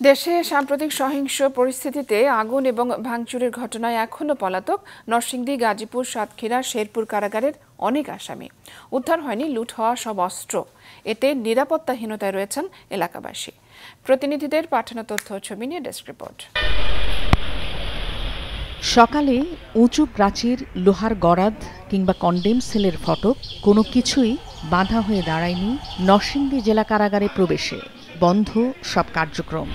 দেশে সাম্প্রতিক সহিংস পরিস্থিতিতে আগুন এবং ভাঙচুরের ঘটনায় এখনো পলাতক নরসিংদী, গাজীপুর, সাতক্ষীরা, শেরপুর কারাগারের অনেক আসামি। উদ্ধার হয়নি লুট হওয়া সব অস্ত্র। এতে নিরাপত্তাহীনতায় রয়েছেন এলাকাবাসী। প্রতিনিধিদের পাঠানো তথ্য ছবি নিয়ে ডেস্ক রিপোর্ট। সকালে উঁচু প্রাচীর, লোহার গরাদ কিংবা কন্ডেম সেলের ফটক কোনো কিছুই বাধা হয়ে দাঁড়ায়নি নরসিংদী জেলা কারাগারে প্রবেশে। বন্ধ সব কার্যক্রম।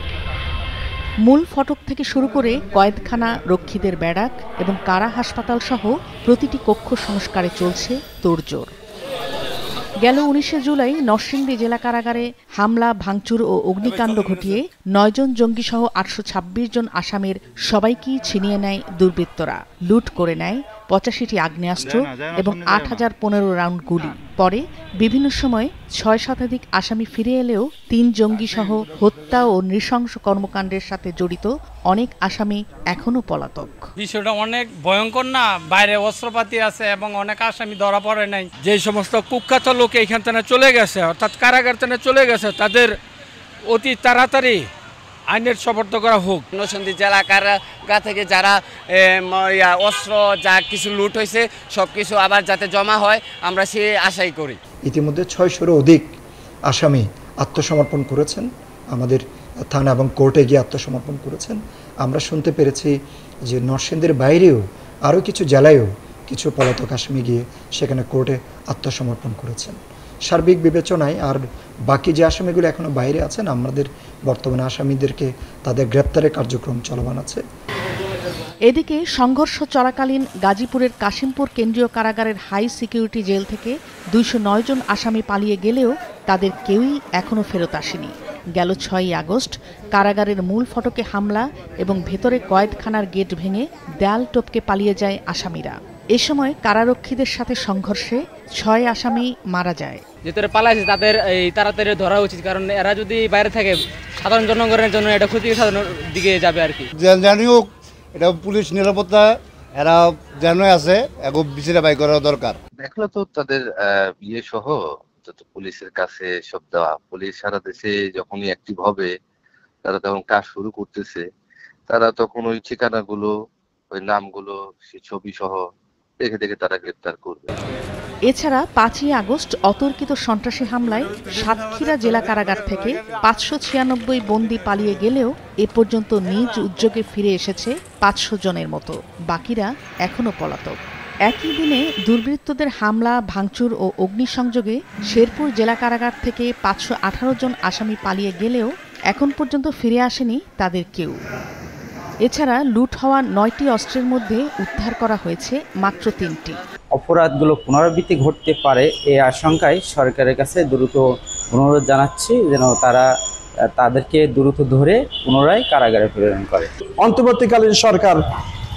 মূল ফটক থেকে শুরু করে কয়েদখানা, রক্ষীদের ব্যারাক এবং কারা হাসপাতাল সহ প্রতিটি কক্ষ সংস্কারে চলছে তোড়জোড়। গেল 19 জুলাই নরসিংদী জেলা কারাগারে হামলা, ভাঙচুর ও অগ্নিকাণ্ড ঘটিয়ে 9 জন জঙ্গিসহ 826 জন আসামির সবাইকেই ছিনিয়ে নেয় দুর্বৃত্তরা। লুট করে নেয় 85টি আগ্নেয়াস্ত্র এবং 8015 রাউন্ড গুলি। পরে বিভিন্ন সময় 6 শতাধিক আসামি ফিরে এলেও 3 জঙ্গিসহ হত্যা ও নৃশংস কর্মকাণ্ডের সাথে জড়িত অনেক আসামি এখনো পলাতক। বিষয়টা অনেক ভয়ঙ্কর না? বাইরে অস্ত্রপাতি আছে এবং অনেক আসামি ধরা পড়ে নাই। যে সমস্ত কুখ্যাত লোক এইখান থেকে চলে গেছে, অর্থাৎ কারাগার থেকে চলে গেছে, তাদের অতি তাড়াতাড়ি আইনের সুপর্দ করা হোক। নরসিংদী জেলা কারাগার থেকে যারা অস্ত্র যা কিছু লুট হয়েছে সবকিছু আবার যাতে জমা হয়, আমরা সে আশাই করি। ইতিমধ্যে 600-এরও অধিক আসামি আত্মসমর্পণ করেছেন, আমাদের থানা এবং কোর্টে গিয়ে আত্মসমর্পণ করেছেন। আমরা শুনতে পেরেছি যে নরসিংদীর বাইরেও আরও কিছু জেলায়ও কিছু পলাতক আসামি গিয়ে সেখানে কোর্টে আত্মসমর্পণ করেছেন। সার্বিক বিবেচনায় আর বাকি যে আসামিগুলো এখনো বাইরে আছেন, আমাদের বর্তমানে আসামিদেরকে তাদের গ্রেপ্তারের কার্যক্রম চলমান আছে। এদিকে সংঘর্ষ চলাকালীন গাজীপুরের কাশিমপুর কেন্দ্রীয় কারাগারের হাই সিকিউরিটি জেল থেকে 209 জন আসামি পালিয়ে গেলেও তাদের কেউই এখনো ফেরত আসেনি। গেল 6 আগস্ট কারাগারের মূল ফটকে হামলা এবং ভেতরে কয়েদখানার গেট ভেঙে দেয়াল টপকে পালিয়ে যায় আসামিরা। এ সময় কারারক্ষীদের সাথে সংঘর্ষে 6 আসামি মারা যায়। যেতরে পালাইছে তাদের এই তাড়াতাড়ি ধরা উচিত, কারণ এরা যদি বাইরে থাকে সাধারণ জনগণের জন্য এটা ক্ষতির দিকে যাবে আর কি। জানিও এটা পুলিশ নিরাপত্তা এরা জানাই আছে, এখন বিচারে বাই করা দরকার। দেখলো তো তাদের সহ যত পুলিশের কাছে সব দেওয়া। পুলিশ সারা দেশে যখনই অ্যাক্টিভ হবে, তারা তখন কাজ শুরু করতেছে, তারা তখন ওই ঠিকানাগুলো, ওই নামগুলো, সে ছবি সহ দেখে দেখে তারা গ্রেপ্তার করবে। এছাড়া 5 আগস্ট অতর্কিত সন্ত্রাসী হামলায় সাতক্ষীরা জেলা কারাগার থেকে 596 বন্দী পালিয়ে গেলেও এ পর্যন্ত নিজ উদ্যোগে ফিরে এসেছে 500 জনের মতো। বাকিরা এখনো পলাতক। একই দিনে দুর্বৃত্তদের হামলা, ভাঙচুর ও অগ্নিসংযোগে শেরপুর জেলা কারাগার থেকে 518 জন আসামি পালিয়ে গেলেও এখন পর্যন্ত ফিরে আসেনি তাদের কেউ। এছাড়া লুট হওয়া 9টি অস্ত্রের মধ্যে উদ্ধার করা হয়েছে মাত্র 3টি। অপরাধগুলো পুনরাবৃত্তি ঘটতে পারে এই আশঙ্কায় সরকারের কাছে দ্রুত অনুরোধ জানাচ্ছি যেন তারা তাদেরকে দ্রুত ধরে পুনরায় কারাগারে প্রেরণ করে। অন্তর্বর্তীকালীন সরকার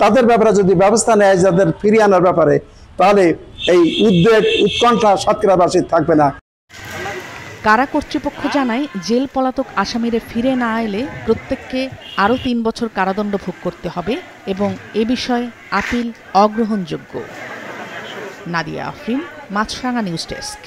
তাদের ব্যাপারে যদি ব্যবস্থা নেয় যাদের ফিরিয়ে আনার ব্যাপারে, তাহলে এই উদ্বেগ, উৎকণ্ঠা সাতক্ষীরাবাসীর থাকবে না। কারা কর্তৃপক্ষ জানায়, জেল পলাতক আসামিরা ফিরে না এলে প্রত্যেককে আরও 3 বছর কারাদণ্ড ভোগ করতে হবে এবং এ বিষয়ে আপিল অগ্রহণযোগ্য। নাদিয়া আফরিন, মাছরাঙা নিউজ ডেস্ক।